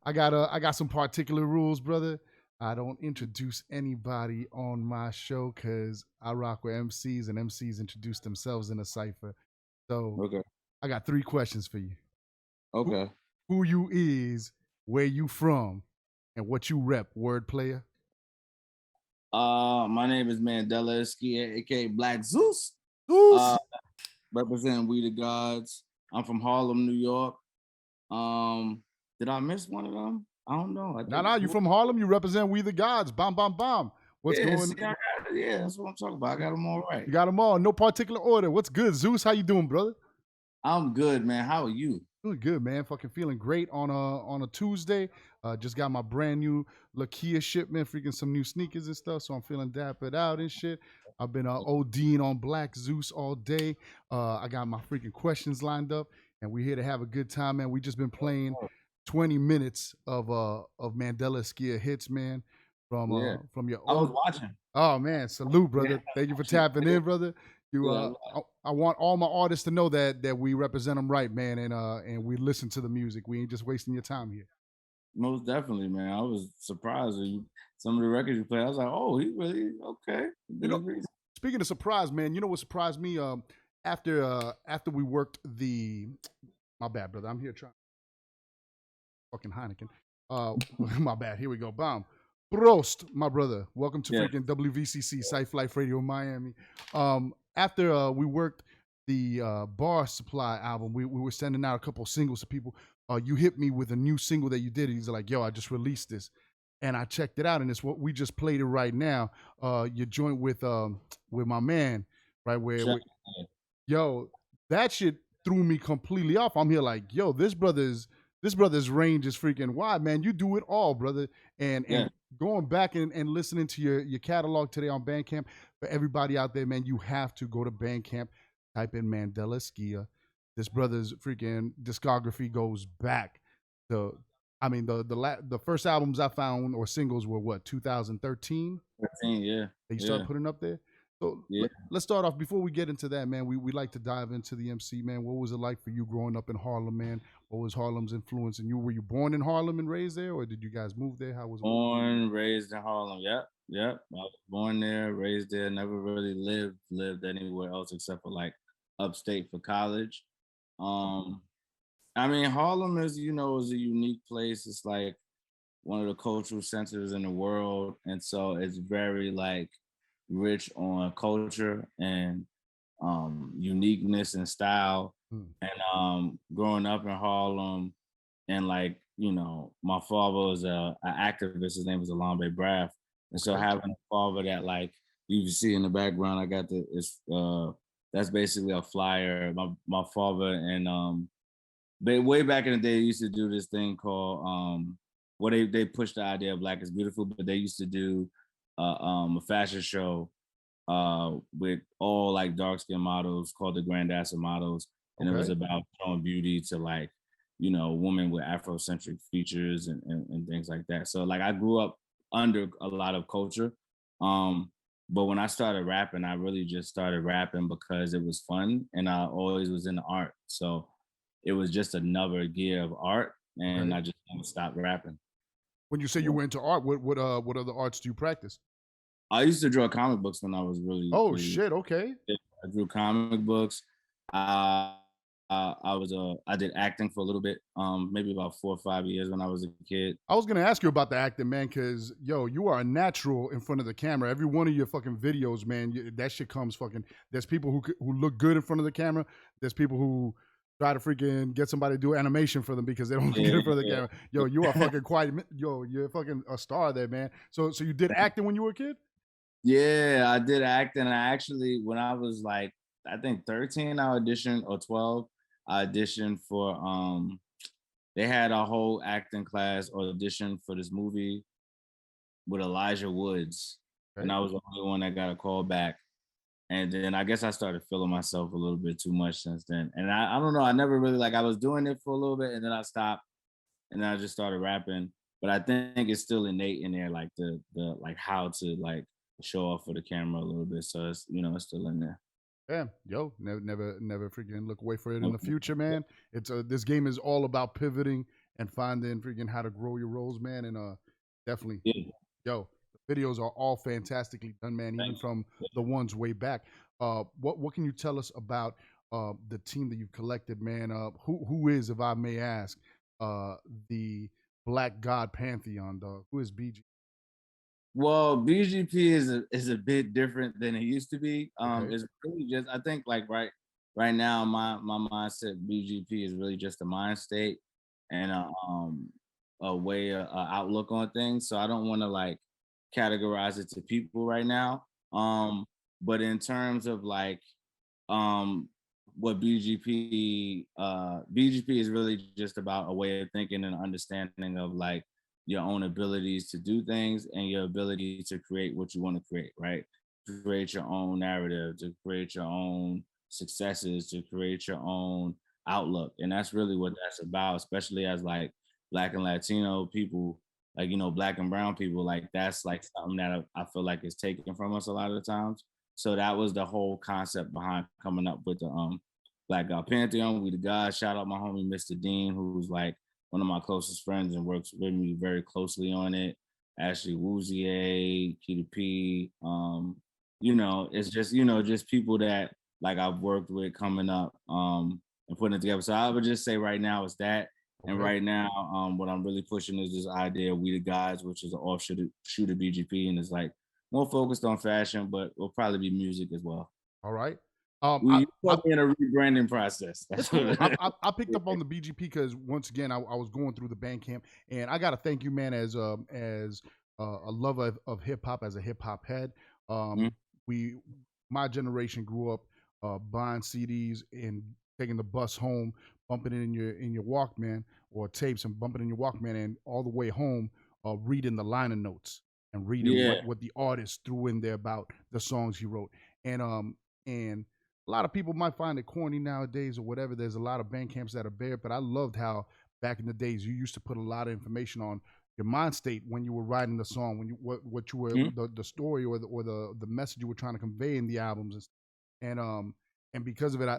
I got some particular rules, brother. I don't introduce anybody on my show because I rock with MCs and MCs introduce themselves in a cipher. So Okay. I got 3 questions for you. Who, Okay. who you is, where you from, and what you rep, word player? My name is MANDELA ESKIA, aka Black Zeus. Who's? Uh, representing We the Gods. I'm from Harlem, New York. Did I miss one of them? I don't know. I think. Nah, you from Harlem. You represent We the Gods. Bomb, bomb, bomb. What's Yeah, going? see, yeah, that's what I'm talking about. I got them all right. You got them all. No particular order. What's good, Zeus? How you doing, brother? I'm good, man. How are you? Doing good, man. Fucking feeling great on a Tuesday. Just got my brand new Lakia shipment, freaking some new sneakers and stuff. So I'm feeling dappered out and shit. I've been ODing on Black Zeus all day. I got my freaking questions lined up, and we're here to have a good time, man. We just been playing 20 minutes of Mandela Eskia hits, man. From your I was old. watching. Oh man, salute, brother. Yeah. Thank you for tapping in, brother. You Yeah, I want all my artists to know that we represent them right, man, and we listen to the music. We ain't just wasting your time here. most definitely, man. I was surprised when some of the records you play. I was like, oh, he really okay. You know, speaking of surprise, man, you know what surprised me? After we worked the, my bad, brother. I'm here trying fucking Heineken. My bad. Here we go. Bomb. Prost, my brother. Welcome to freaking WVCC Cypher Life Radio Miami. After we worked the Bar Supply album, we were sending out a couple of singles to people. You hit me with a new single that you did. He's like, yo, I just released this. And I checked it out, and it's what we just played it right now. Your joint with my man, right? Yo, that shit threw me completely off. I'm here like, yo, this brother's range is freaking wide, man. You do it all, brother. And going back and listening to your catalog today on Bandcamp, for everybody out there, man, you have to go to Bandcamp, type in Mandela Eskia. This brother's freaking discography goes back to, I mean, the first albums I found or singles were what, 2013? 13, yeah. That you started putting up there. So let's start off. Before we get into that, man, we like to dive into the MC, man. What was it like for you growing up in Harlem, man? What was Harlem's influence in you? Were you born in Harlem and raised there, or did you guys move there? How was it? Born, raised in Harlem. Yep. I was born there, raised there. Never really lived anywhere else except for like upstate for college. I mean, Harlem is is a unique place. It's like one of the cultural centers in the world, and so it's very like rich on culture and uniqueness and style. And growing up in Harlem, and like my father was an activist. His name was Alambe Braff, and so having a father that like you see in the background, I got that's basically a flyer. My father and way back in the day, they used to do this thing called they pushed the idea of Black is Beautiful, but they used to do a fashion show with all like dark skinned models called the Grandassa models, and it was about showing beauty to like women with Afrocentric features and things like that. So like I grew up under a lot of culture, but when I started rapping, I really just started rapping because it was fun, and I always was into art. So it was just another gear of art, and I just stopped rapping. When you say you went into art, what other arts do you practice? I used to draw comic books when I was really. Shit! Okay. I drew comic books. I did acting for a little bit, maybe about 4 or 5 years when I was a kid. I was gonna ask you about the acting, man, because you are a natural in front of the camera. Every one of your fucking videos, man, that shit comes fucking. There's people who look good in front of the camera. There's people who try to freaking get somebody to do animation for them because they don't get in front of the camera. Yo, you are fucking quite. Yo, you're fucking a star there, man. So you did acting when you were a kid? Yeah, I did acting. I actually, when I was like, I think 13, I auditioned, or 12, I auditioned for they had a whole acting class audition for this movie with Elijah Woods. And I was the only one that got a call back. And then I guess I started feeling myself a little bit too much since then. And I don't know, I never really I was doing it for a little bit and then I stopped and then I just started rapping. But I think it's still innate in there, like the like how to like show off for the camera a little bit. So it's it's still in there. Yeah, yo, never freaking look away for it in the future, man. It's this game is all about pivoting and finding freaking how to grow your roles, man. And definitely, Yeah. yo, the videos are all fantastically done, man. Even from the ones way back. What can you tell us about the team that you've collected, man? Who is, if I may ask, the Black God Pantheon, dog? Who is BG? Well, BGP is a bit different than it used to be. Okay. It's really just, I think, like right now, my mindset BGP is really just a mind state and a way outlook on things. So I don't want to like categorize it to people right now. But in terms of like um what BGP is really just about a way of thinking and understanding of like your own abilities to do things and your ability to create what you want to create, right? To create your own narrative, to create your own successes, to create your own outlook. And that's really what that's about, especially as like Black and Latino people, like, you know, Black and brown people, like that's like something that I feel like is taken from us a lot of the times. So that was the whole concept behind coming up with the Black God Pantheon. We the guys. Shout out my homie Mr. Dean, who's like one of my closest friends and works with me very closely on it. Ashley Woozier, Keita P. You know, it's just, you know, just people that like I've worked with coming up and putting it together. So I would just say right now it's that. And right now, what I'm really pushing is this idea of We the Guys, which is an offshoot of BGP, and it's like more focused on fashion, but will probably be music as well. All right. We put me in a rebranding process. That's cool. I picked up on the BGP because once again I was going through the Bandcamp, and I got to thank you, man, as a lover of hip hop, as a hip hop head. My generation grew up buying CDs and taking the bus home, bumping it in your Walkman or tapes and bumping it in your Walkman, and all the way home reading the liner notes and reading what the artist threw in there about the songs he wrote. And a lot of people might find it corny nowadays or whatever. There's a lot of band camps that are bare, but I loved how back in the days you used to put a lot of information on your mind state when you were writing the song, when you what you were the story or the message you were trying to convey in the albums, and because of it,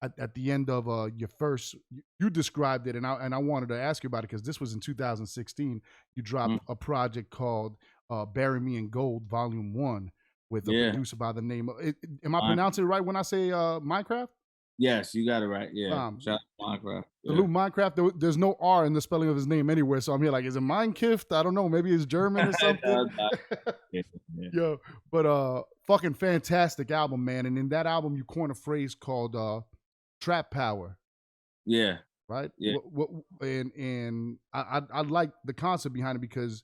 at the end of your first, you described it, and I wanted to ask you about it because this was in 2016. You dropped a project called "Bury Me in Gold" Volume 1 with a producer by the name of. Am I pronouncing it right when I say Minecraft? Yes, you got it right. Yeah, shout out to Minecraft. Salute Minecraft. There's no R in the spelling of his name anywhere, so I'm here like, is it Minecraft? I don't know. Maybe it's German or something. Yo, but fucking fantastic album, man. And in that album, you coined a phrase called "trap power." Yeah. Right. Yeah. And I like the concept behind it because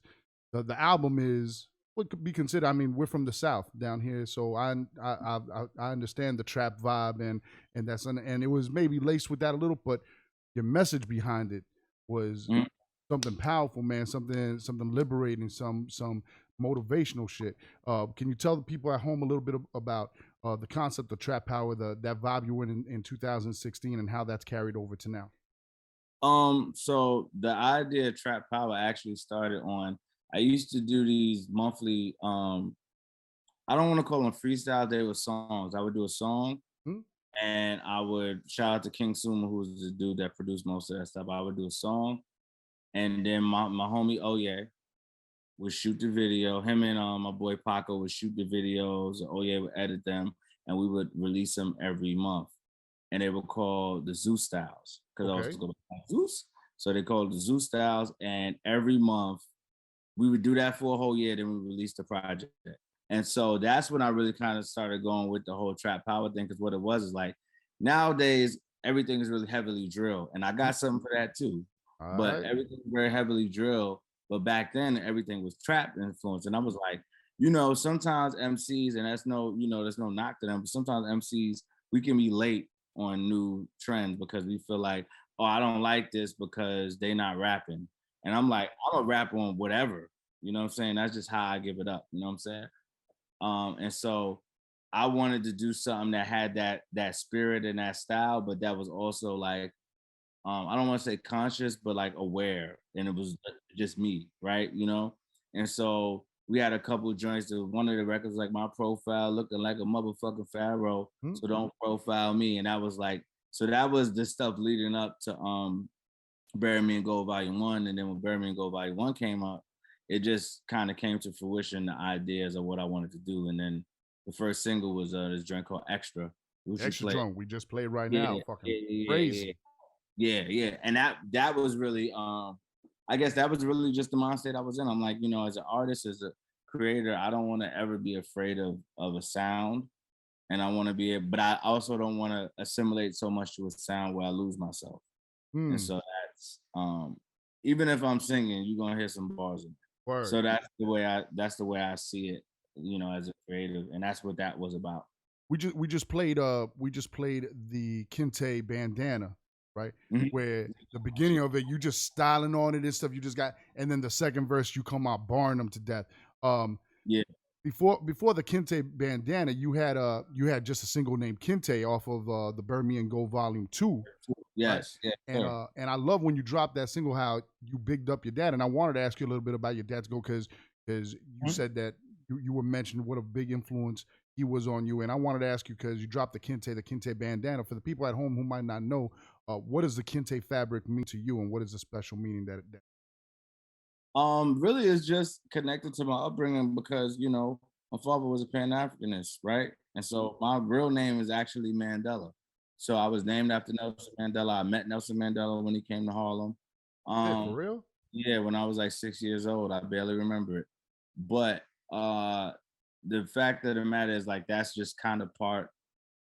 the album is what could be considered. I mean, we're from the South down here, so I understand the trap vibe and that's and it was maybe laced with that a little, but your message behind it was something powerful, man. Something liberating, some motivational shit. Can you tell the people at home a little bit about the concept of trap power, that vibe you were in 2016, and how that's carried over to now? So the idea of trap power actually started on. I used to do these monthly, I don't want to call them freestyles, they were songs. I would do a song and I would shout out to King Suma, who's the dude that produced most of that stuff. I would do a song and then my homie Oye would shoot the video. Him and my boy Paco would shoot the videos. Oye would edit them and we would release them every month. And they were called the Zeus styles because I was going to Zeus. So they called the Zeus styles, and every month we would do that for a whole year, then we released the project. And so that's when I really kind of started going with the whole trap power thing, because what it was is like, nowadays, everything is really heavily drilled. And I got something for that too. But everything is very heavily drilled. But back then, everything was trap influence. And I was like, you know, sometimes MCs, and that's no, you know, there's no knock to them, but sometimes MCs, we can be late on new trends because we feel like, oh, I don't like this because they not rapping. And I'm like, I'm gonna rap on whatever, you know what I'm saying? That's just how I give it up, you know what I'm saying? And so I wanted to do something that had that spirit and that style, but that was also like, I don't want to say conscious, but like aware. And it was just me, right? You know? And so we had a couple of joints. One of the records, like my profile looking like a motherfucking pharaoh, so don't profile me. And that was like, so that was the stuff leading up to Bury Me in Gold Volume 1. And then when Bury Me in Gold Volume 1 came up, it just kind of came to fruition, the ideas of what I wanted to do. And then the first single was this joint called Extra, which Extra you played. Drunk we just played right Yeah, now. Fucking yeah. crazy. Yeah. And that was really I guess that was really just the mind state I was in. I'm like, you know, as an artist, as a creator, I don't want to ever be afraid of a sound. And I want to be but I also don't want to assimilate so much to a sound where I lose myself. And so that's even if I'm singing, you're gonna hear some bars in it. Word. So that's the way I see it, you know, as a creative. And that's what that was about. We just played the Kente Bandana, right? Mhm. Where the beginning of it, you just styling on it and stuff. You just got, and then the second verse, you come out barring them to death. Yeah. Before the Kente Bandana, you had just a single named Kente off of the Bury Me in Gold Volume 2. Yes. Right? Yeah. And I love when you dropped that single, how you bigged up your dad. And I wanted to ask you a little bit about your dad's go, because you said that you were mentioning what a big influence he was on you. And I wanted to ask you, because you dropped the Kente Bandana. For the people at home who might not know, what does the Kente fabric mean to you, and what is the special meaning that Really it's just connected to my upbringing because, you know, my father was a Pan-Africanist, right? And so my real name is actually Mandela. So I was named after Nelson Mandela. I met Nelson Mandela when he came to Harlem. yeah, for real? Yeah, when I was like 6 years old. I barely remember it. But the fact of the matter is, like, that's just kind of part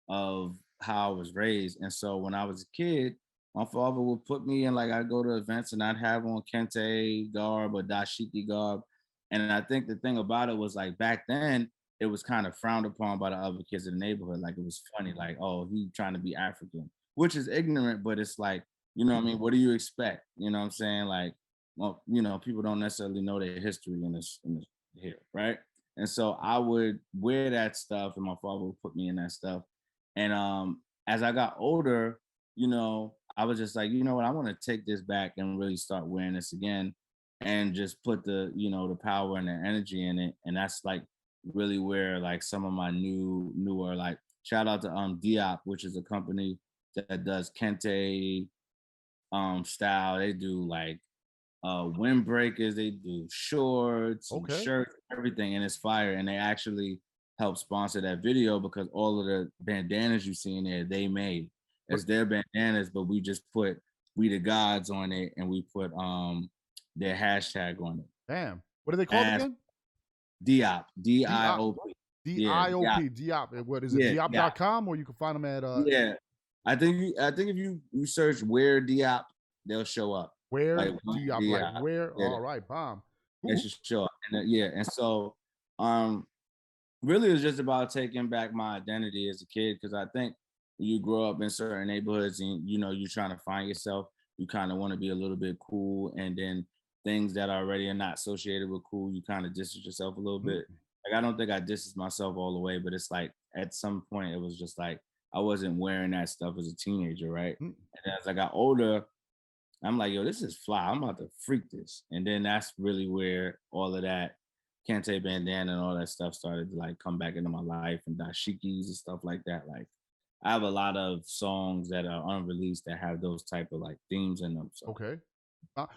of how I was raised. And so when I was a kid, my father would put me in, like, I'd go to events and I'd have on Kente garb or dashiki garb. And I think the thing about it was, like, back then, it was kind of frowned upon by the other kids in the neighborhood. Like, it was funny, like, oh, he trying to be African, which is ignorant, but it's like, you know what I mean? What do you expect? You know what I'm saying? Like, well, you know, people don't necessarily know their history in this here, right? And so I would wear that stuff, and my father would put me in that stuff. And as I got older, you know, I was just like, you know what, I want to take this back and really start wearing this again, and just put the, you know, the power and the energy in it. And that's like really where, like, some of my newer, like, shout out to Diop, which is a company that does Kente style. They do like windbreakers, they do shorts and Okay. shirts, everything, and it's fire. And they actually help sponsor that video because all of the bandanas you see in there, they made. It's their bandanas, but we just put "We the Gods" on it, and we put their hashtag on it. Damn. What are they called again? Diop, D-I-O-P. Yeah, D-I-O-P, Diop. What is it? yeah, Diop.com, or you can find them at yeah. I think if you search "Where Diop," they'll show up. Where Like, Diop, yeah, like where? yeah. All right, bomb. They should show up. And yeah, and so really it's just about taking back my identity as a kid, because I think when you grow up in certain neighborhoods and, you know, you're trying to find yourself, you kind of want to be a little bit cool, and then things that already are not associated with cool, you kind of distance yourself a little bit. Like, I don't think I distanced myself all the way, but it's like at some point it was just like I wasn't wearing that stuff as a teenager, right? And as I got older, I'm like, yo, this is fly. I'm about to freak this. And then that's really where all of that Kente bandana and all that stuff started to, like, come back into my life, and dashikis and stuff like that. Like, I have a lot of songs that are unreleased that have those type of, like, themes in them. So. Okay.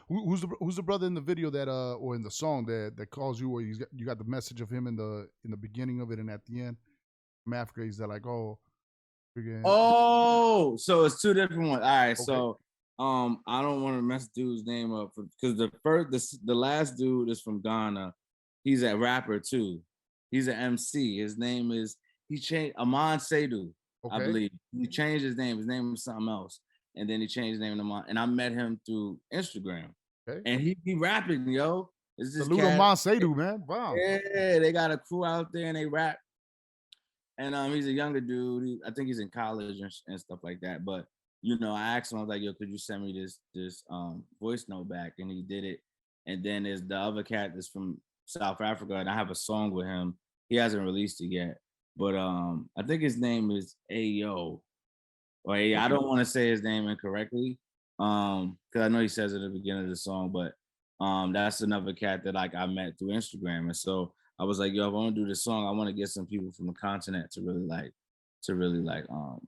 Who's the brother in the video that or in the song that calls you, or you got the message of him in the beginning of it and at the end from Africa? He's like, oh, oh, so it's two different ones. All right, okay. So I don't want to mess dude's name up because the last dude is from Ghana. He's a rapper too. He's an MC. His name is, he changed, Aman Seydu, I believe. He changed his name. His name was something else, and then he changed his name to Aman. And I met him through Instagram. And he rapping, yo. It's this Salute Aman Seydu, man. Wow. Yeah, they got a crew out there and they rap. And he's a younger dude. I think he's in college and stuff like that. But, you know, I asked him, I was like, yo, could you send me this voice note back? And he did it. And then there's the other cat that's from South Africa, and I have a song with him. He hasn't released it yet. But I think his name is Ayo. Or I don't want to say his name incorrectly. Because I know he says it at the beginning of the song, but that's another cat that, like, I met through Instagram. And so I was like, yo, if I want to do this song, I want to get some people from the continent to really like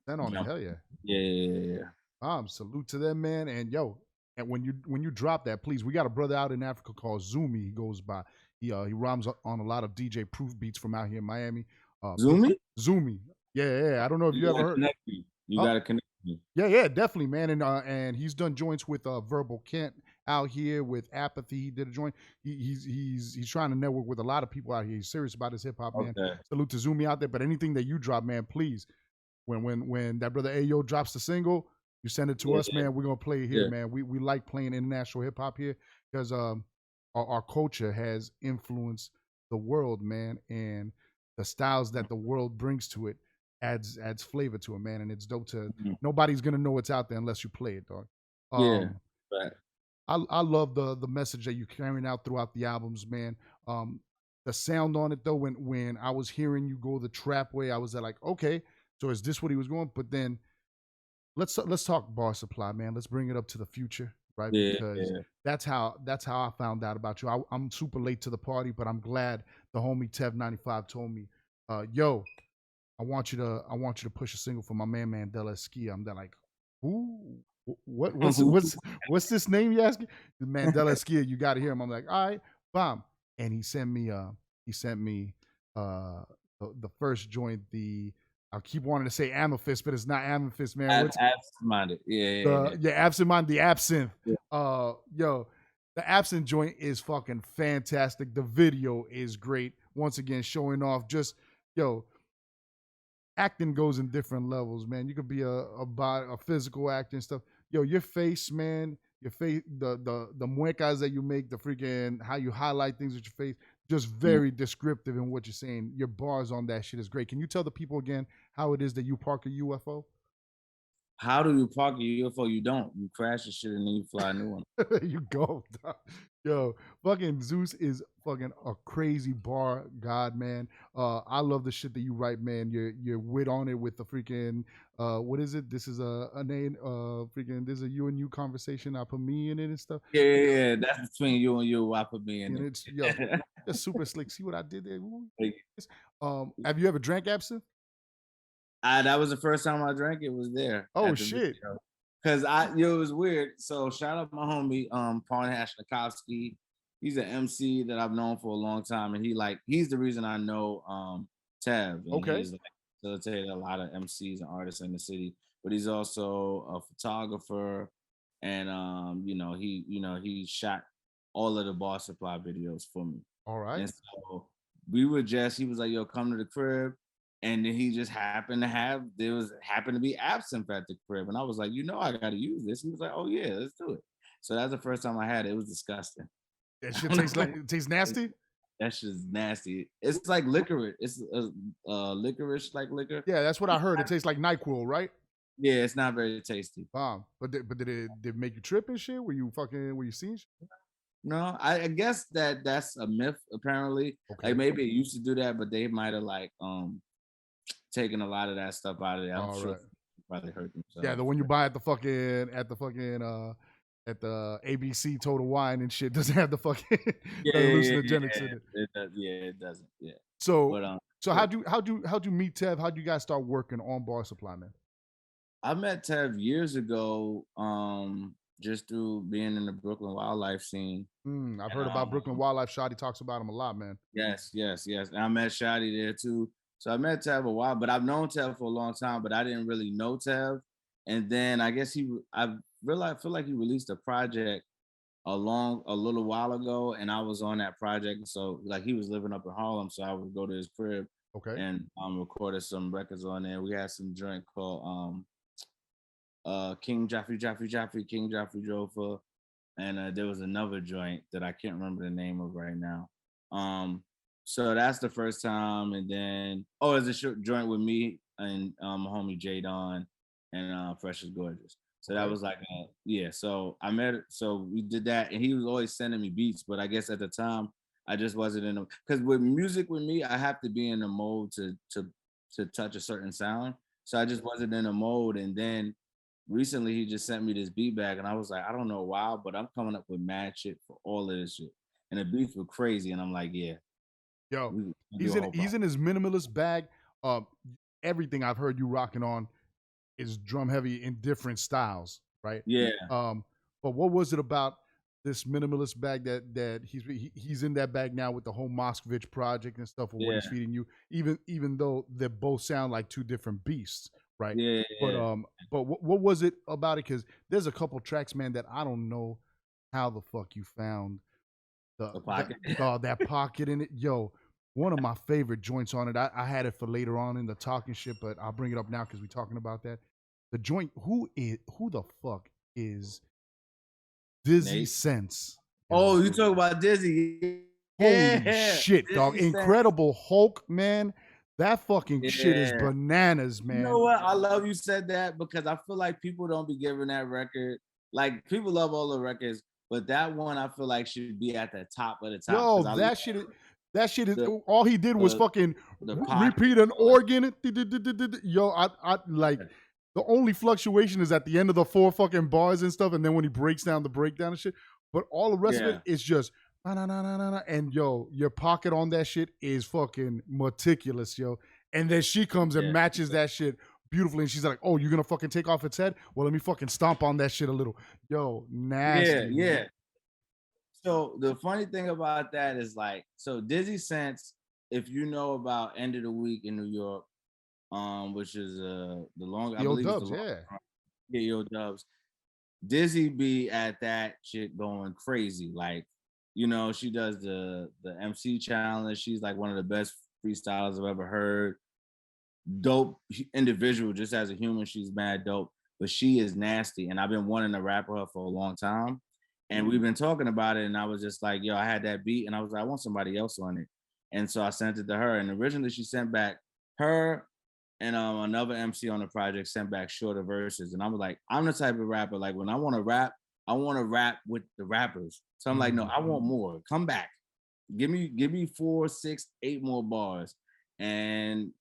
then on it, hell yeah. Yeah. Salute to them, man. And yo, And when you drop that, please, we got a brother out in Africa called Zumi. He goes by. He rhymes on a lot of DJ Proof beats from out here in Miami. Zoomy? Zumi. Yeah. I don't know if you ever heard. Connect me. You Oh, gotta connect me. yeah, definitely, man. And he's done joints with Verbal Kent out here with Apathy. He did a joint. He's trying to network with a lot of people out here. He's serious about his hip hop, man. Okay. Salute to Zumi out there. But anything that you drop, man, please, when that brother Ayo drops the single, you send it to us, man. We're gonna play it here, man. We like playing international hip hop here because our culture has influenced the world, man, and the styles that the world brings to it adds flavor to it, man. And it's dope to nobody's gonna know it's out there unless you play it, dog. Right. I love the message that you're carrying out throughout the albums, man. The sound on it though, when I was hearing you go the trap way, I was like, okay, so is this what he was going? But then let's talk Bar Supply, man. Let's bring it up to the future, right? Because that's how I found out about you. I'm super late to the party, but I'm glad the homie Tev95 told me, yo, I want you to push a single for my man Mandela Eskia. I'm there like, who? What's this name you asking? Mandela Eskia, you got to hear him. I'm like, all right, bomb. And he sent me the first joint. I keep wanting to say Amethyst, but it's not Amethyst, man. Absent-minded. Absent-minded, the Absinthe. Yeah. Yo, the Absinthe joint is fucking fantastic. The video is great. Once again, showing off just, acting goes in different levels, man. You could be a physical actor and stuff. Yo, your face, man, your face, the muecas that you make, the freaking how you highlight things with your face, just very descriptive in what you're saying. Your bars on that shit is great. Can you tell the people again how it is that you park a UFO? How do you park a UFO? You don't. You crash the shit and then you fly a new one. You go. Yo, fucking Zeus is fucking a crazy bar god, man. I love the shit that you write, man. Your wit on it with the freaking what is it? This is a name freaking there's a you and you conversation. I put me in it and stuff. Yeah. That's between you and you. I put me in and it. It's just super slick. See what I did there? Have you ever drank absinthe? That was the first time I drank it. Was there? Oh shit! Because it was weird. So shout out my homie, Parnash Nikovsky. He's an MC that I've known for a long time, and he's the reason I know Tev. And he's facilitated a lot of MCs and artists in the city. But he's also a photographer, and he shot all of the Bar Supply videos for me. All right. And so he was like, yo, come to the crib. And then he just happened to be absinthe at the crib. And I was like, I got to use this. He was like, oh yeah, let's do it. So that's the first time I had it. It was disgusting. That shit tastes nasty? That shit's nasty. It's like licorice. It's licorice like liquor. Yeah, that's what I heard. It tastes like NyQuil, right? Yeah, it's not very tasty. But did it make you trip and shit? Were you seeing shit? No, I guess that's a myth, apparently. Okay. Like maybe it used to do that, but they might have taking a lot of that stuff out of there. I'm sure probably hurt themselves. Yeah, the one you buy at the ABC Total Wine and shit doesn't have the fucking hallucinogenics in it. It does. Yeah, it doesn't. Yeah. So how'd you meet Tev? How'd you guys start working on Bar Supply, man? I met Tev years ago, just through being in the Brooklyn wildlife scene. I've heard about Brooklyn wildlife. Shotty talks about him a lot, man. Yes. And I met Shotty there too. So I met Tev a while, but I've known Tev for a long time, but I didn't really know Tev. And then I guess I feel like he released a project a little while ago, and I was on that project. So he was living up in Harlem, so I would go to his crib and recorded some records on there. We had some joint called King Joffrey Jofa, and there was another joint that I can't remember the name of right now. So that's the first time, and then there's a short joint with me and my homie J Don and Fresh is Gorgeous. So that was So I met it. So we did that, and he was always sending me beats, but I guess at the time I just wasn't in because with music with me, I have to be in the mode to touch a certain sound. So I just wasn't in a mode, and then recently he just sent me this beat back, and I was like, I don't know why, but I'm coming up with mad shit for all of this shit, and the beats were crazy, and I'm like, yeah. Yo, he's in his minimalist bag. Everything I've heard you rocking on is drum heavy in different styles, right? Yeah. But what was it about this minimalist bag that he's in that bag now with the whole Moskvich project and stuff, or what Yeah, he's feeding you, even though they both sound like two different beasts, right? yeah, But yeah. what was it about it? Because there's a couple tracks, man, that I don't know how the fuck you found The pocket. that pocket in it, yo. One of my favorite joints on it. I had it for later on in the talking shit, but I'll bring it up now because we're talking about that. The joint. Who the fuck is Dizzy Nate. Sense? Oh, you talk about Dizzy. Holy Yeah. shit, dog! Dizzy Sense. Incredible Hulk, man. That fucking shit is Yeah. bananas, You man. know what? I love you said that because I feel like people don't be giving that record. Like people love all the records, but that one I feel like should be at the top of the top. Yo, 'Cause I that love shit is. That shit is. the All he did was the fucking the pocket. repeat an organ. Yo, I like. The only fluctuation is at the end of the 4 fucking bars and stuff, and then when he breaks down the breakdown and shit. But all the rest of Yeah. it is just na na na na na na. And yo, your pocket on that shit is fucking meticulous, yo. And then she comes and Yeah. matches that shit beautifully, and she's like, "Oh, you're gonna fucking take off its head? Well, let me fucking stomp on that shit a little." Yo, nasty. Yeah, man. yeah. So the funny thing about that is like, so Dizzy Sense, if you know about End of the Week in New York, which is the long, I Yo believe Dubs, it's the long, yeah. yeah, Yo Dubs. Dizzy be at that shit going crazy. Like, you know, she does the MC challenge. She's like one of the best freestylers I've ever heard. Dope individual, just as a human, she's mad dope. But she is nasty, and I've been wanting to rap her for a long time. And we've been talking about it, and I was just like, yo, I had that beat, and I was like, I want somebody else on it. And so I sent it to her. And originally she sent back her and another MC on the project sent back shorter verses. And I was like, I'm the type of rapper, like when I want to rap, I want to rap with the rappers. So I'm like, no, I want more. Come back. Give me 4, 6, 8 more bars. And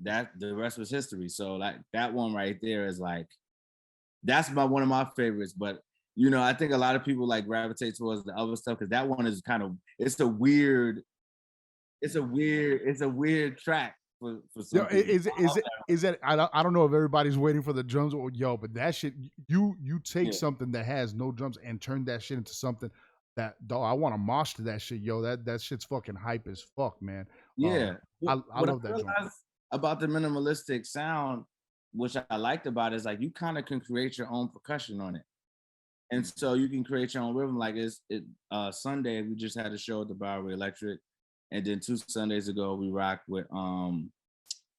that the rest was history. So like that one right there is like, that's one of my favorites. But you know, I think a lot of people like gravitate towards the other stuff because that one is kind of it's a weird track for some Yo, people. is that I don't know if everybody's waiting for the drums or yo, but that shit you take Yeah. something that has no drums and turn that shit into something that dog I want to mosh to that shit, yo. That shit's fucking hype as fuck, man. Yeah. I What love that joint. realized about the minimalistic sound, which I liked about it, is like you kind of can create your own percussion on it. And so you can create your own rhythm. Like Sunday, we just had a show at the Bowery Electric. And then 2 Sundays ago, we rocked with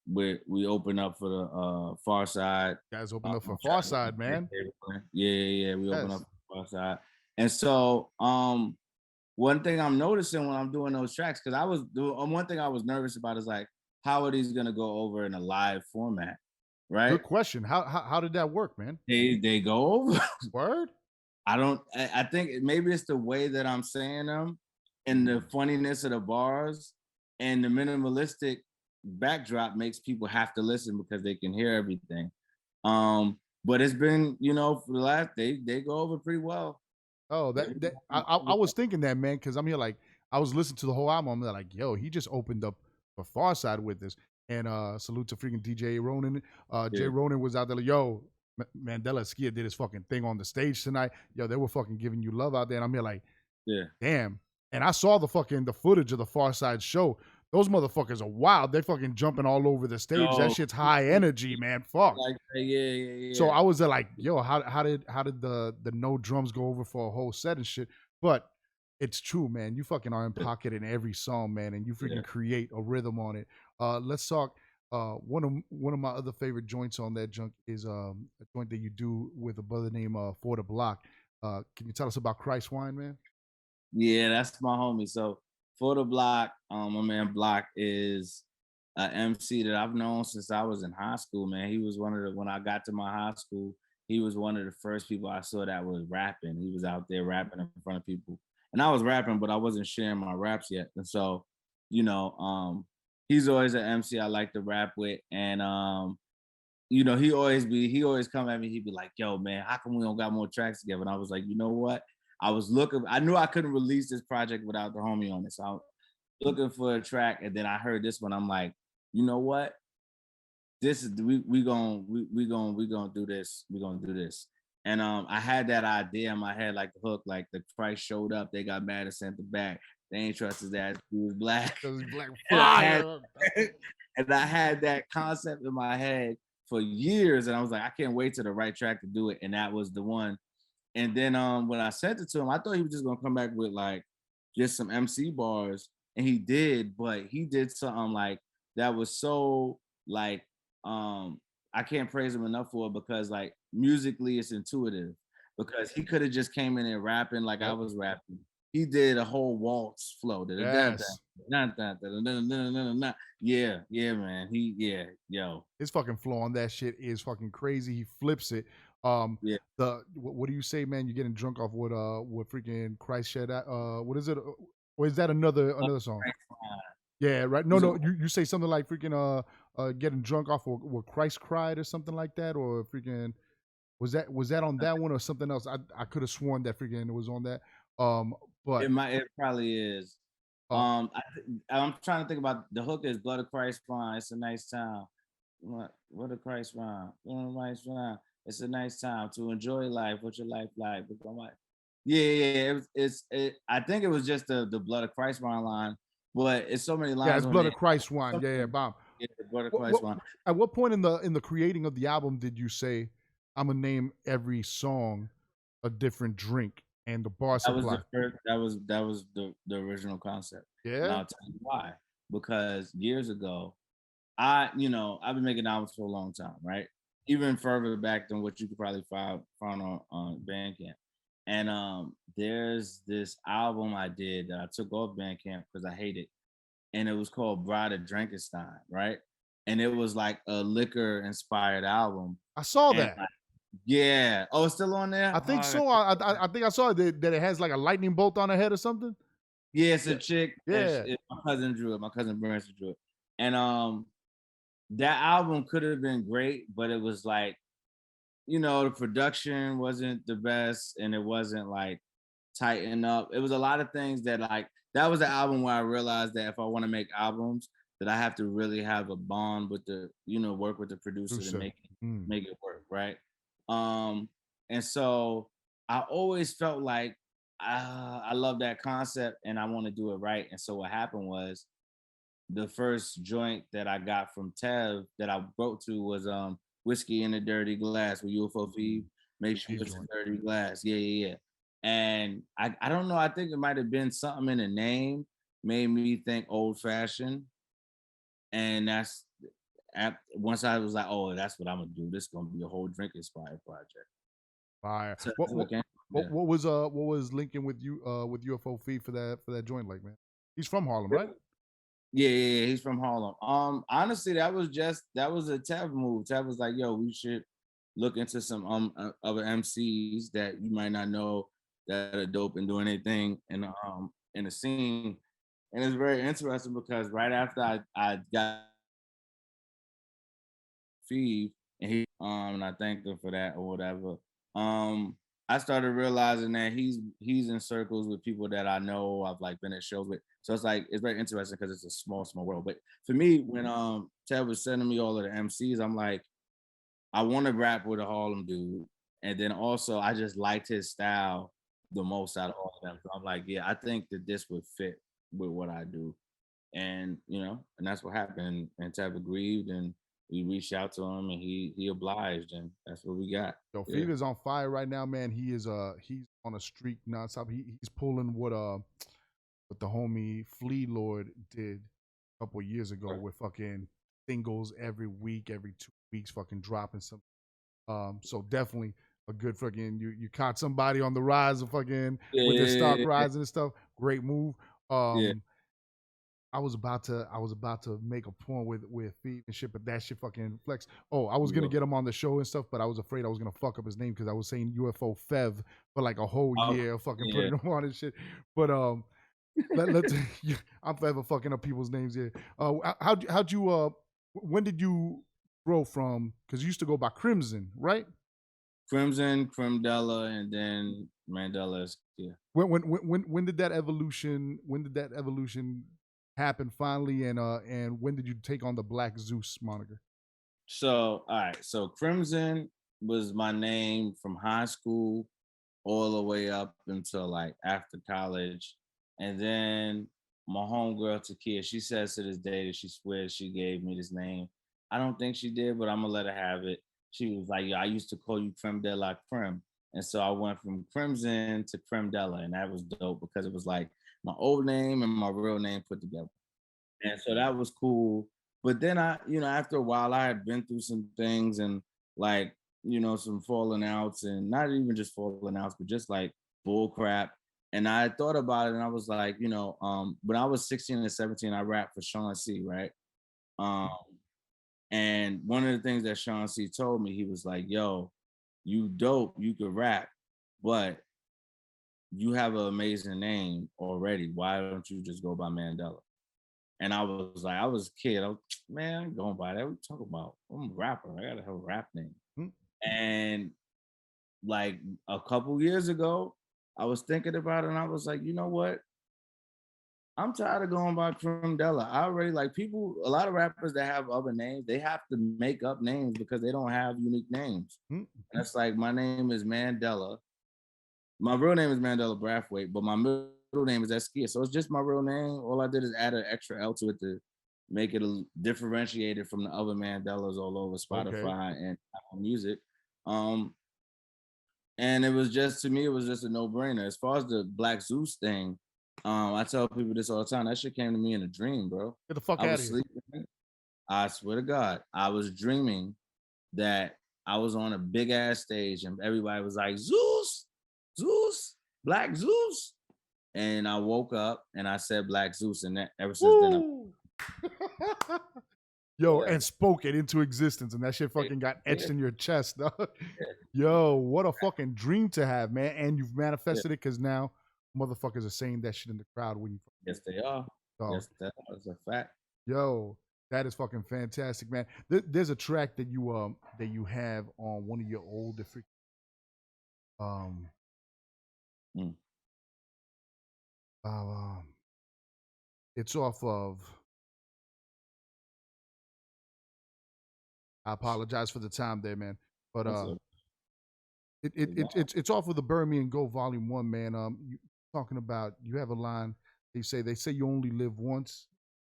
we opened up for the Far Side. Guys open up for Far Side, man. Yeah. We opened up for Far Side. And so one thing I'm noticing when I'm doing those tracks, because one thing I was nervous about is like, how are these gonna go over in a live format? Right? Good question. How did that work, man? They go over. Word? I think maybe it's the way that I'm saying them and the funniness of the bars and the minimalistic backdrop makes people have to listen because they can hear everything. But it's been, you know, for the last they go over pretty well. Oh, I was thinking that, man, because I'm here like I was listening to the whole album. I'm like, yo, he just opened up for Far Side with this. And salute to freaking DJ Ronan. Jay Ronan was out there like, yo, Mandela Eskia did his fucking thing on the stage tonight. Yo, they were fucking giving you love out there. And I'm here like, Yeah. damn. And I saw the footage of the Far Side show. Those motherfuckers are wild. They're fucking jumping all over the stage. That shit's high energy, man. Fuck. Like, yeah. So I was there like, yo, how did the no drums go over for a whole set and shit? But it's true, man. You fucking are in pocket in every song, man, and you freaking create a rhythm on it. Let's talk. One of my other favorite joints on that junk is a joint that you do with a brother named For the Block. Can you tell us about Christ Wine, man? Yeah, that's my homie. So For the Block, my man Block is an MC that I've known since I was in high school, man. He was when I got to my high school, he was one of the first people I saw that was rapping. He was out there rapping in front of people. And I was rapping, but I wasn't sharing my raps yet. And so, you know, he's always an MC I like to rap with. And you know, he always come at me, he'd be like, yo, man, how come we don't got more tracks together? And I was like, you know what? I knew I couldn't release this project without the homie on it. So I was looking for a track, and then I heard this one. I'm like, you know what? This is we gonna do this. We're gonna do this. And I had that idea in my head, like the hook, like the Christ showed up, they got mad and sent it back. They ain't trust his ass, he was black. Cause he's black And fire. and I had that concept in my head for years, and I was like, I can't wait to the right track to do it, and that was the one. And then when I sent it to him, I thought he was just gonna come back with like just some MC bars, and he did, but he did something like that was so like I can't praise him enough for it because like musically it's intuitive. Because he could have just came in and rapping like I was rapping. He did a whole waltz flow. Yes. Yeah, man. Yo. His fucking flow on that shit is fucking crazy. He flips it. Yeah. What do you say, man? You're getting drunk off what freaking Christ shed out. What is it? Or is that another song? Yeah, right. No. You say something like freaking getting drunk off what Christ cried or something like that, or freaking was that on that one or something else? I could have sworn that freaking it was on that. But it probably is. I'm trying to think about the hook is Blood of Christ Fine. It's a nice time. What a Christ Fine. It's a nice time to enjoy life. What's your life like? Yeah. I think it was just the Blood of Christ line, but it's so many lines. Yeah, it's Blood of Christ one. Yeah, bomb. Yeah, Blood of Christ one. At what point in the creating of the album did you say, I'm gonna name every song a different drink and the bar supply? That was the original concept. Yeah. And I'll tell you why. Because years ago, I've been making albums for a long time, right? Even further back than what you could probably find on Bandcamp. And there's this album I did that I took off Bandcamp because I hate it. And it was called Bride of Drankenstein, right? And it was like a liquor inspired album. I saw that. Yeah. Oh, it's still on there? I think so. I think I saw that it has like a lightning bolt on her head or something. Yeah, it's a chick. Yeah. My cousin drew it. My cousin Branson drew it. And that album could have been great, but it was like, the production wasn't the best and it wasn't like tightened up. It was a lot of things that like, that was the album where I realized that if I want to make albums, that I have to really have a bond with the, work with the producer to make it work, right? And so I always felt like I love that concept and I want to do it right. And so what happened was the first joint that I got from Tev that I wrote to was Whiskey in a Dirty Glass with UFO Feed. Make sure it's a dirty glass. Yeah. And I don't know, I think it might have been something in the name made me think old fashioned. And that's once I was like, oh, that's what I'm gonna do. This is gonna be a whole drink inspired project. Fire. So what was Lincoln with you with UFO Feed for that joint like, man? He's from Harlem, right? Yeah, he's from Harlem. Honestly, that was a Tev move. Tev was like, yo, we should look into some other MCs that you might not know that are dope and doing anything in the scene. And it's very interesting because right after I got Feed and he and I thanked him for that or whatever. I started realizing that he's in circles with people that I know I've like been at shows with. So it's like it's very interesting because it's a small world. But for me, when Ted was sending me all of the MCs, I'm like, I want to rap with a Harlem dude. And then also I just liked his style the most out of all of them. So I'm like, yeah, I think that this would fit with what I do. And and that's what happened. And Ted agreed and we reached out to him and he obliged and that's what we got. Yo, Fever's on fire right now, man. He is he's on a streak nonstop. He's pulling what the homie Flea Lord did a couple of years ago with fucking singles every week, every 2 weeks, fucking dropping some. So definitely a good fucking you caught somebody on the rise of fucking with their stock rising and stuff. Great move. I was about to make a point with Feed and shit, but that shit fucking flex. Oh, I was gonna get him on the show and stuff, but I was afraid I was gonna fuck up his name because I was saying UFO Fev for like a whole year, fucking putting him on and shit. But let's I'm forever fucking up people's names here. How'd you when did you grow from? Because you used to go by Crimson, right? Crimson, Mandella, and then Mandela Eskia. When did that evolution? When did that evolution happen finally? And when did you take on the Black Zeus moniker? So all right, so Crimson was my name from high school all the way up until like after college. And then my homegirl Takia, she says to this day that she swears she gave me this name. I don't think she did, but I'm gonna let her have it. She was like, "Yeah, I used to call you Creme de la Creme." And so I went from Crimson to Cremdella, and that was dope because it was like my old name and my real name put together. And so that was cool. But then after a while, I had been through some things and like, some falling outs, and not even just falling outs, but just like bull crap. And I thought about it and I was like, when I was 16 and 17, I rapped for Sean C, right? Um, and one of the things that Sean C told me, he was like, yo, you dope, you could rap, but you have an amazing name already. Why don't you just go by Mandela? And I was like, I was a kid. Man, I ain't going by that. What you talking about? I'm a rapper. I gotta have a rap name. Mm. And like a couple years ago, I was thinking about it and I was like, you know what? I'm tired of going by Cremdella. I already like people, a lot of rappers that have other names, they have to make up names because they don't have unique names. Mm. And it's like, my name is Mandela. My real name is Mandela Brathwaite, but my middle name is Eskia. So it's just my real name. All I did is add an extra L to it to make it differentiated from the other Mandelas all over Spotify and Apple Music. And it was just, to me, it was just a no-brainer. As far as the Black Zeus thing, I tell people this all the time. That shit came to me in a dream, bro. Get the fuck I out was of here. sleeping. I swear to God, I was dreaming that I was on a big ass stage and everybody was like, Zeus, Zeus, Black Zeus. And I woke up and I said Black Zeus, and that ever since then, Yo, and spoke it into existence, and that shit fucking got etched in your chest, dog. Yo, what a fucking dream to have, man. And you've manifested it because now motherfuckers are saying that shit in the crowd when you. Yes, they are. Yes, that's a fact. Yo, that is fucking fantastic, man. There's a track that you have on one of your older it's off of. I apologize for the time there, man. But it's off of the Bury Me and Go Volume 1, man. You talking about, you have a line, they say you only live once,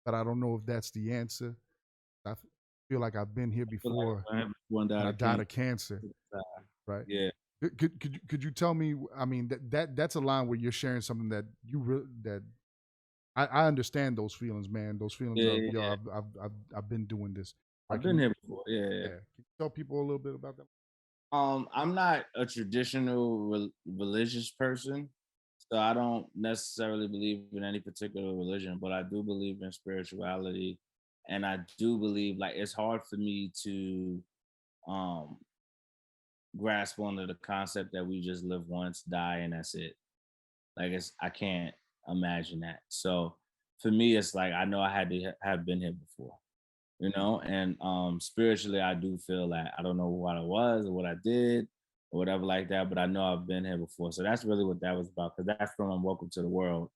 but I don't know if that's the answer. I feel like I've been here before. I died of cancer. Right. Yeah. Could you tell me? I mean, that's a line where you're sharing something that I understand those feelings, man. Those feelings of yo, I've been doing this. I've been here before. Yeah. Can you tell people a little bit about that? I'm not a traditional religious person, so I don't necessarily believe in any particular religion, but I do believe in spirituality, and I do believe, like, it's hard for me to grasp onto the concept that we just live once, die, and that's it. Like, I can't imagine that. So for me, it's like I know I had to have been here before, and spiritually, I do feel that I don't know what I was or what I did or whatever like that, but I know I've been here before. So that's really what that was about, because that's from Welcome to the World,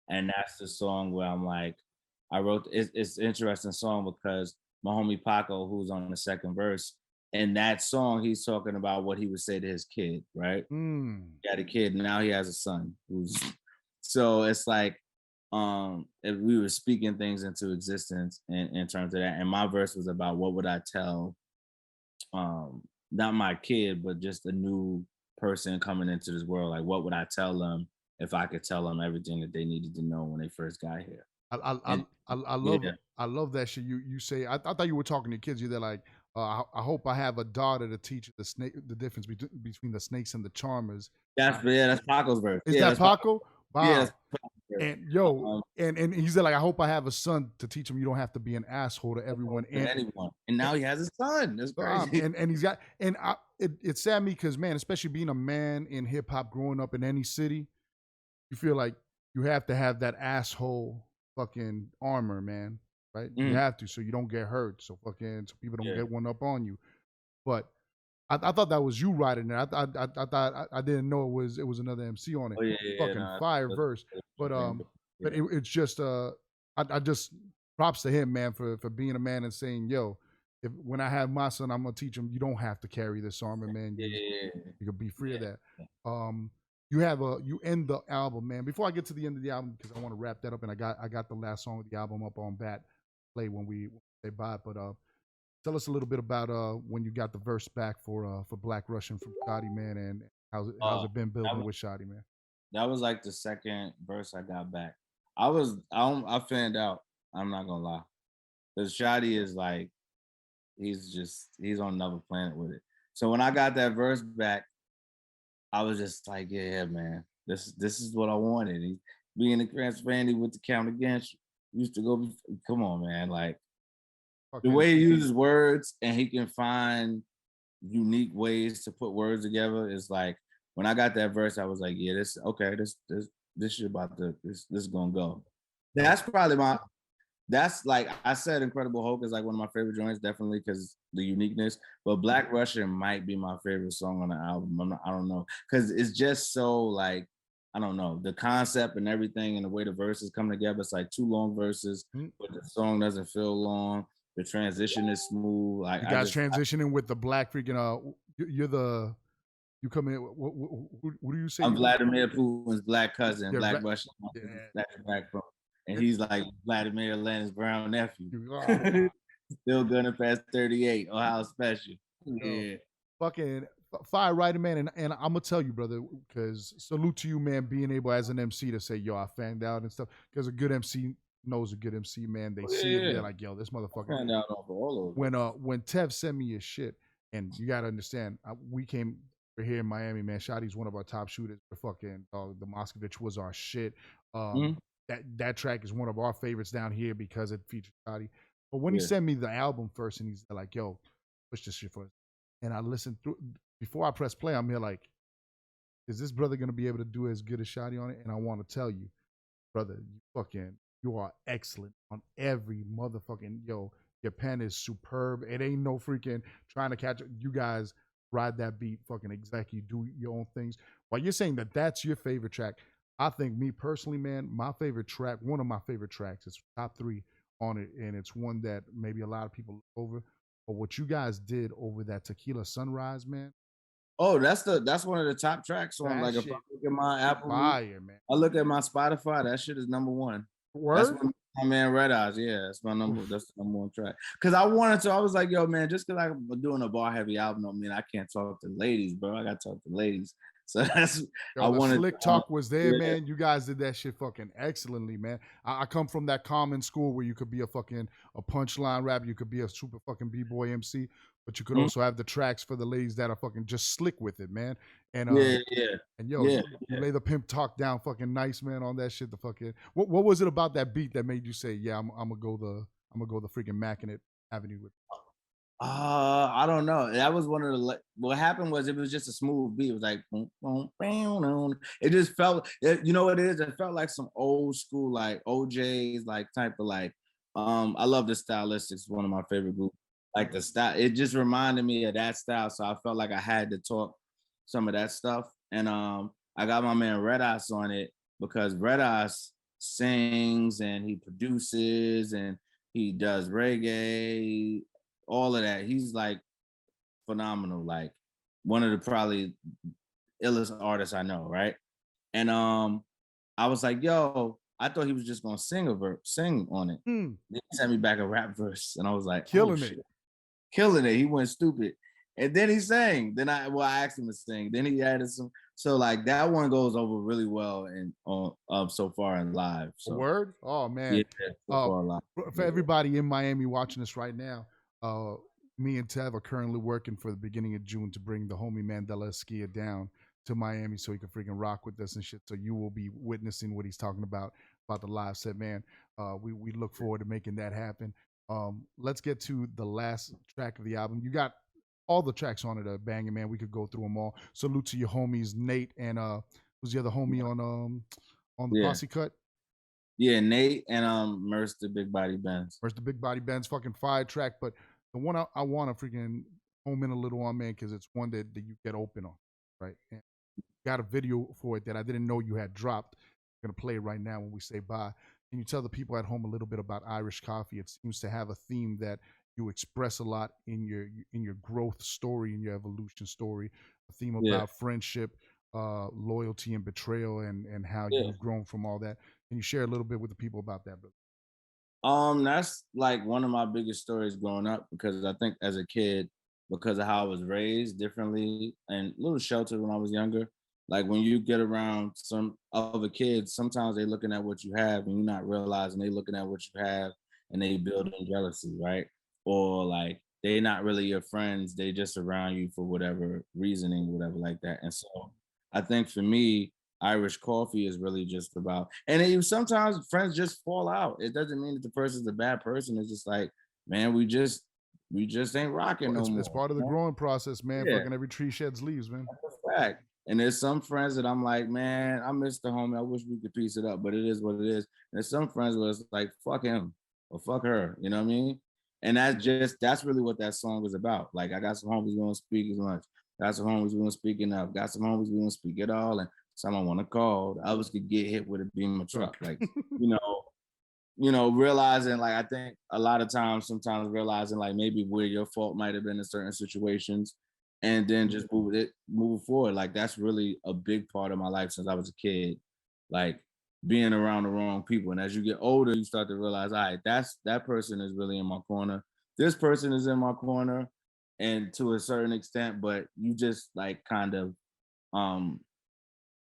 and that's the song where I'm like, I wrote. It's an interesting song because my homie Paco, who's on the second verse, in that song, he's talking about what he would say to his kid, right? He had a kid, and now he has a son. So it's like, if we were speaking things into existence in terms of that. And my verse was about what would I tell, not my kid, but just a new person coming into this world. Like, what would I tell them if I could tell them everything that they needed to know when they first got here? I love that shit. You say, I thought you were talking to kids. You're like, I hope I have a daughter to teach the difference between the snakes and the charmers. That's Paco's verse. Is that Paco? Wow. Yeah. And yo, and he said, like, I hope I have a son to teach him you don't have to be an asshole to everyone and anyone. And now he has a son. That's crazy. And he's got, and it's sad me because, man, especially being a man in hip hop, growing up in any city, you feel like you have to have that asshole fucking armor, man. Right? You have to, so you don't get hurt. So people don't get one up on you. But I thought that was you writing it. I thought I didn't know it was another MC on it. Fire verse. But it's just I just props to him, man, for being a man and saying, yo, when I have my son, I'm gonna teach him you don't have to carry this armor, man. You can be free of that. You have you end the album, man. Before I get to the end of the album, because I want to wrap that up, and I got the last song of the album up on bat play when we say bye. But tell us a little bit about when you got the verse back for Black Russian from Shotty, man, and how's it been building with Shotty, man? That was like the second verse I got back. I fanned out. I'm not gonna lie, because Shotty is like, he's on another planet with it. So when I got that verse back, I was just like, yeah, man, this is what I wanted. He, being a Fanny with the count against, used to go, come on, man, like the way he uses words and he can find unique ways to put words together is like, when I got that verse, I was like, yeah, this shit about this is gonna go. That's probably that's like I said, Incredible Hulk is like one of my favorite joints, definitely because the uniqueness. But Black Russian might be my favorite song on the album. I don't know, because it's just so like, I don't know, the concept and everything and the way the verses come together. It's like 2 long verses, but the song doesn't feel long. The transition is smooth. Like you guys transitioning with the black freaking you come in. What do you say? I'm Vladimir Putin's black cousin, Black Russian, black from. And he's like Vladimir Lenin's brown nephew. Still gonna pass 38. Ohio special. Yeah. Fucking fire writer, man. And I'm gonna tell you, brother, because salute to you, man, being able as an MC to say, yo, I fanned out and stuff. Because a good MC knows a good MC, man. They see it, they're like, yo, this motherfucker. Fanned out off all of them. When Tev sent me his shit, and you gotta understand, we're here in Miami, man. Shotty's one of our top shooters. Fucking the Moskovich was our shit. That track is one of our favorites down here because it features Shotty. But when he sent me the album first and he's like, yo, push this shit for us. And I listened through, before I press play, I'm here like, is this brother going to be able to do as good as Shotty on it? And I want to tell you, brother, you are excellent on every motherfucking, your pen is superb. It ain't no freaking trying to catch it. You guys ride that beat fucking exactly, do your own things. While you're saying that that's your favorite track, I think me personally, man, my favorite track, one of my favorite tracks, is top 3 on it, and it's one that maybe a lot of people look over. But what you guys did over that Tequila Sunrise, man. Oh, that's one of the top tracks on. Like if I look at my Apple, fire, man. I look at my Spotify, that shit is number 1. Word? That's my man Red Eyes. Yeah, that's the number 1 track. Cause I was like, yo, man, just cause I'm doing a bar heavy album don't mean I can't talk to ladies, bro. I gotta talk to ladies. So that's I wanted. Slick talk was there, man. You guys did that shit fucking excellently, man. I come from that common school where you could be a punchline rapper, you could be a super fucking b-boy MC, but you could also have the tracks for the ladies that are fucking just slick with it, man. And and you lay the pimp talk down fucking nice, man, on that shit. The fucking what was it about that beat that made you say, yeah, I'm gonna go the freaking Mackin' It Avenue with? I don't know. That was one of the. What happened was it was just a smooth beat. It was like, boom, boom, boom. It just felt. You know what it is? It felt like some old school, like OJ's, like type of like. I love the Stylistics. One of my favorite groups. Like the style, it just reminded me of that style. So I felt like I had to talk some of that stuff. And I got my man Red Eyes on it because Red Eyes sings and he produces and he does reggae. All of that. He's like phenomenal, like one of the probably illest artists I know, right? And I was like, yo, I thought he was just gonna sing on it. Then he sent me back a rap verse, and I was like, killing it. He went stupid, and then he sang. Then I asked him to sing. Then he added some. So like that one goes over really well and so far in live. So. Word? Oh man, yeah. So far live. For everybody in Miami watching this right now. Me and Tev are currently working for the beginning of June to bring the homie Mandela Eskia down to Miami so he can freaking rock with us and shit. So you will be witnessing what he's talking about the live set, man. We look forward to making that happen. Let's get to the last track of the album. You got all the tracks on it, banging, man. We could go through them all. Salute to your homies, Nate and who's the other homie on the Posse Cut? Yeah, Nate and Merce the Big Body Benz. Merce the Big Body Benz, fucking fire track. But the one I want to freaking home in a little on, man, because it's one that you get open on, right? And got a video for it that I didn't know you had dropped. I'm going to play it right now when we say bye. Can you tell the people at home a little bit about Irish Coffee? It seems to have a theme that you express a lot in your growth story, in your evolution story, a theme Yeah. about friendship, loyalty, and betrayal, and how Yeah. you've grown from all that. Can you share a little bit with the people about that, brother? That's like one of my biggest stories growing up because I think as a kid, because of how I was raised differently and a little sheltered when I was younger, like when you get around some other kids, sometimes they looking at what you have and you're not realizing they looking at what you have and they building jealousy, right? Or like they not really your friends, they just around you for whatever reasoning, whatever like that. And so I think for me, Irish coffee is really just about, and sometimes friends just fall out. It doesn't mean that the person's a bad person. It's just like, man, we just ain't rocking Well, no it's more. part of the You know? growing process, man. Yeah, Fucking every tree sheds leaves, man. that's a fact. And there's some friends that I'm like, man, I miss the homie. I wish we could piece it up, but it is what it is. And there's some friends where it's like, fuck him or fuck her. You know what I mean? And that's really what that song is about. Like, I got some homies we don't speak as much. Got some homies we don't speak enough. Got some homies we don't speak at all. And someone want to call. The others could get hit with a beam of truck. Like, you know, realizing like I think a lot of times, sometimes realizing like maybe where your fault might have been in certain situations, and then just move forward. Like that's really a big part of my life since I was a kid. Like being around the wrong people, and as you get older, you start to realize, all right, that person is really in my corner. This person is in my corner, and to a certain extent, but you just like kind of um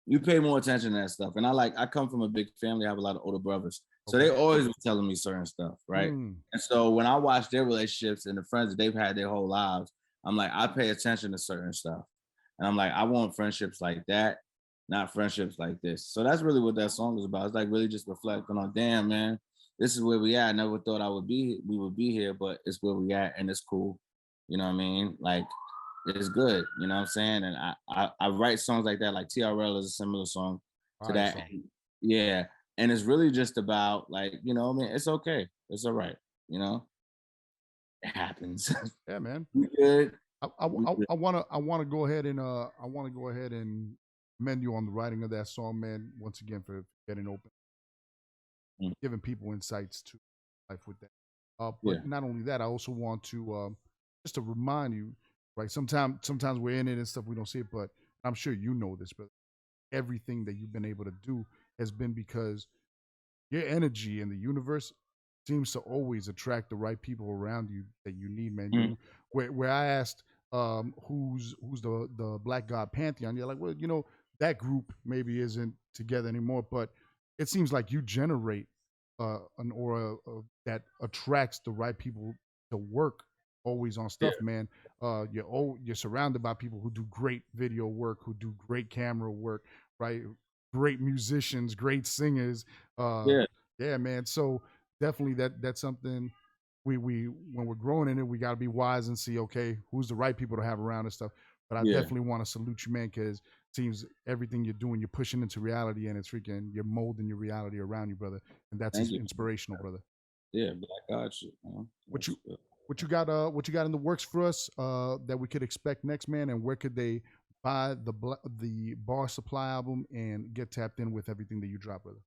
you pay more attention to that stuff. And I come from a big family. I have a lot of older brothers. So Okay. they always was telling me certain stuff, right? And so when I watch their relationships and the friends that they've had their whole lives, I'm like, I pay attention to certain stuff. And I'm like, I want friendships like that, not friendships like this. So that's really what that song is about. It's like really just reflecting on, damn, man, this is where we at. I never thought we would be here, but it's where we at and it's cool. You know what I mean? Like it's good, you know what I'm saying? And I write songs like that, like TRL is a similar song to Fire that. song. Yeah. And it's really just about like, I mean, it's okay. It's all right. It happens. Yeah, man. We good. I We good. wanna go ahead and commend you on the writing of that song, man. Once again for getting open, Mm. giving people insights to life with that. Yeah. But not only that, I also want to just to remind you, right? Sometimes we're in it and stuff we don't see it, but I'm sure you know this, but everything that you've been able to do has been because your energy in the universe seems to always attract the right people around you that you need, man. Mm. Where I asked who's the Black God Pantheon, you're like, well, that group maybe isn't together anymore, but it seems like you generate an aura that attracts the right people to work always on Yeah. stuff, man. You're surrounded by people who do great video work, who do great camera work, right? Great musicians, great singers. Yeah. Yeah, man. So definitely that's something we when we're growing in it, we got to be wise and see, okay, who's the right people to have around and stuff. But I Yeah. definitely want to salute you, man, because it seems everything you're doing, you're pushing into reality, and it's freaking you're molding your reality around you, brother. And that's Thank you. inspirational, brother. Yeah, Black God shit, man. What you got in the works for us that we could expect next, man? And where could they buy the Bar Supply album and get tapped in with everything that you drop, brother?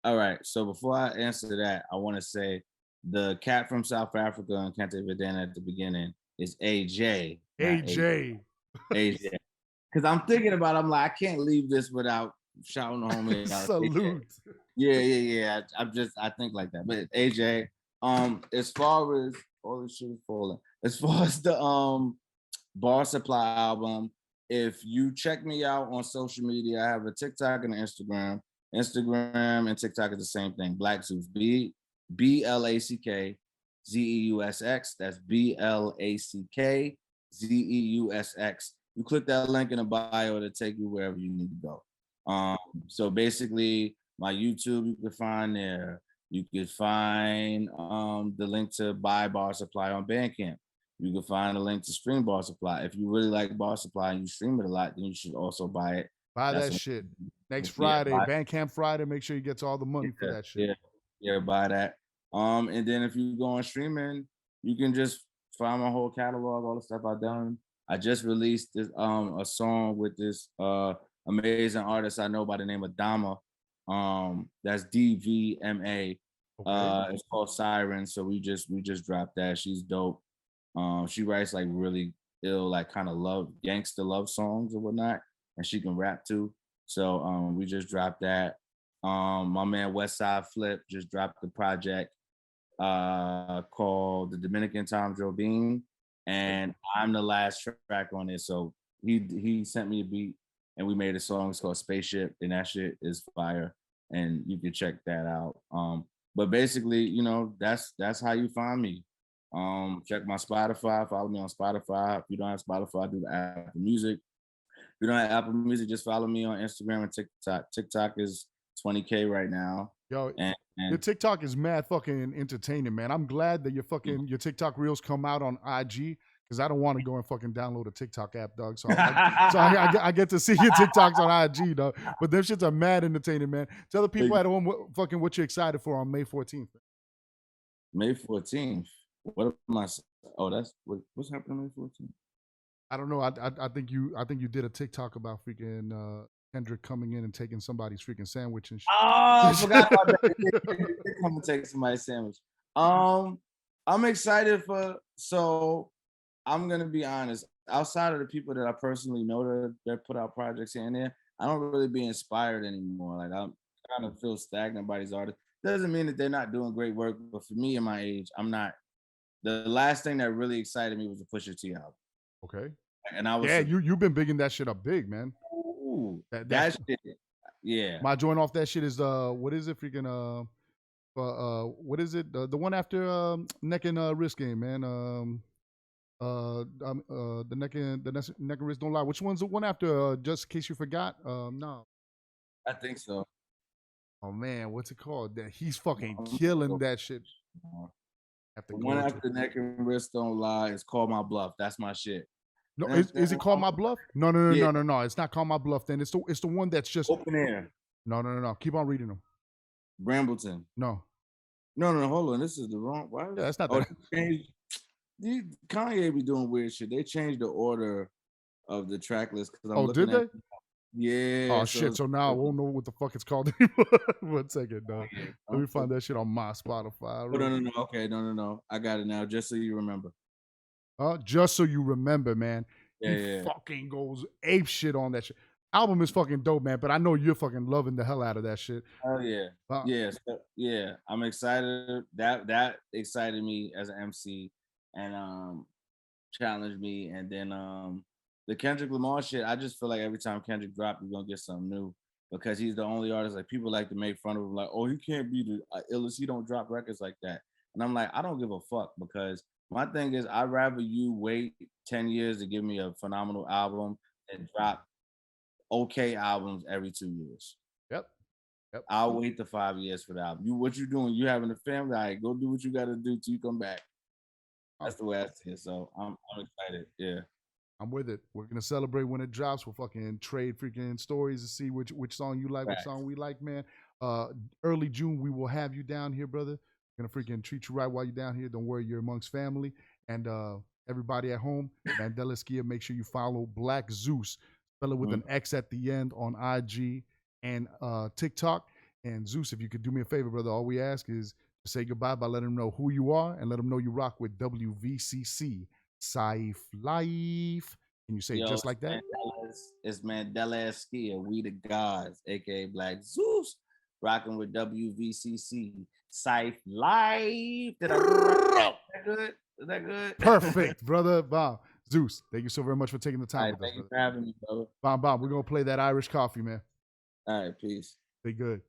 All right. So before I answer that, I want to say the cat from South Africa and Kente Vedana at the beginning is AJ. Not AJ. AJ. Because I'm thinking about it, I'm like, I can't leave this without shouting the homie out. Salute. Yeah. I think like that. But AJ, as far as all this shit is falling, as far as the Bar Supply album, if you check me out on social media, I have a TikTok and an Instagram. Instagram and TikTok is the same thing. Black Zeus, BLACK ZEUSX. That's BLACK ZEUSX. You click that link in the bio to take you wherever you need to go. So basically, my YouTube you can find there. You could find the link to buy Bar Supply on Bandcamp. You can find a link to stream Bar Supply. If you really like Bar Supply and you stream it a lot, then you should also buy it. Buy that shit. Next Friday, Bandcamp Friday, make sure you get all the money for that shit. Yeah, buy that. And then if you go on streaming, you can just find my whole catalog, all the stuff I've done. I just released this a song with this amazing artist I know by the name of Dama. That's DVMA. Okay. It's called Siren. So we just dropped that. She's dope. She writes like really ill, like kind of gangster love songs or whatnot, and she can rap too. So we just dropped that. My man Westside Flip just dropped the project called The Dominican Tom Joe Bean, and I'm the last track on it. So he sent me a beat and we made a song. It's called Spaceship, and that shit is fire. And you can check that out. But basically, you know, that's how you find me. Check my Spotify, follow me on Spotify. If you don't have Spotify, do the Apple Music. If you don't have Apple Music, just follow me on Instagram and TikTok. TikTok is 20K right now. Yo, your TikTok is mad fucking entertaining, man. I'm glad that your TikTok reels come out on IG, because I don't want to go and fucking download a TikTok app, dog. So I get to see your TikToks on IG, dog. But them shits are mad entertaining, man. Tell the people at home what you're excited for on May 14th. May 14th. What am I? Oh, that's what's happening May 14th. I don't know. I think you did a TikTok about freaking Kendrick coming in and taking somebody's freaking sandwich and shit. Oh, I forgot about that. Come and take somebody's sandwich. I'm excited so I'm gonna be honest. Outside of the people that I personally know that put out projects here and there, I don't really be inspired anymore. Like I'm kind of feel stagnant by these artists. Doesn't mean that they're not doing great work, but for me and my age, I'm not. The last thing that really excited me was the Pusha T album. Okay. And I was you've been bigging that shit up big, man. Ooh, that shit. Yeah. My joint off that shit is what is it freaking what is it? The one after neck and wrist game, man. The neck and wrist don't lie. Which one's the one after just in case you forgot? No. I think so. Oh man, what's it called? That he's fucking killing that shit. The one after neck and wrist don't lie is Call My Bluff. That's my shit. No, is it Called My Bluff? No. It's not Call My Bluff. Then it's the one that's just Open Air. No. Keep on reading them. Brambleton. No. Hold on. This is the wrong. Why? Yeah, that's not that. Kanye be doing weird shit. They changed the order of the track list because I'm looking at. Did they? Yeah. Oh shit! So now I won't know what the fuck it's called anymore. 1 second, dog. Let me find that shit on my Spotify. No. Okay, no. I got it now. Just so you remember. Just so you remember, man. Yeah. Fucking goes ape shit on that shit. Album is fucking dope, man. But I know you're fucking loving the hell out of that shit. Oh yeah. Yeah. I'm excited. That excited me as an MC and challenged me. And then the Kendrick Lamar shit, I just feel like every time Kendrick drops, we're gonna get something new because he's the only artist. Like people like to make fun of him, like, oh, he can't be the illest. He don't drop records like that. And I'm like, I don't give a fuck because my thing is, I'd rather you wait 10 years to give me a phenomenal album and drop okay albums every 2 years. Yep. I'll wait the 5 years for the album. What you doing? You having a family? All right, go do what you got to do till you come back. That's the way I see it. So I'm excited. Yeah. I'm with it. We're gonna celebrate when it drops. We'll fucking trade freaking stories to see which song you like, which song we like, man. Early June, we will have you down here, brother. We're gonna freaking treat you right while you're down here. Don't worry, you're amongst family. And everybody at home, Mandela Eskia, make sure you follow Black Zeus. Spell it with an X at the end on IG and TikTok. And Zeus, if you could do me a favor, brother, all we ask is to say goodbye by letting them know who you are and let them know you rock with WVCC. Cypher Life. Can you say it just like that? It's Mandela Eskia. We the gods, aka Black Zeus, rocking with WVCC Cypher Life. Did I do that? Is that good? Perfect, brother. Wow. Zeus, thank you so very much for taking the time with us. Thank you for having me, brother. Bob, we're gonna play that Irish coffee, man. All right, peace. Be good.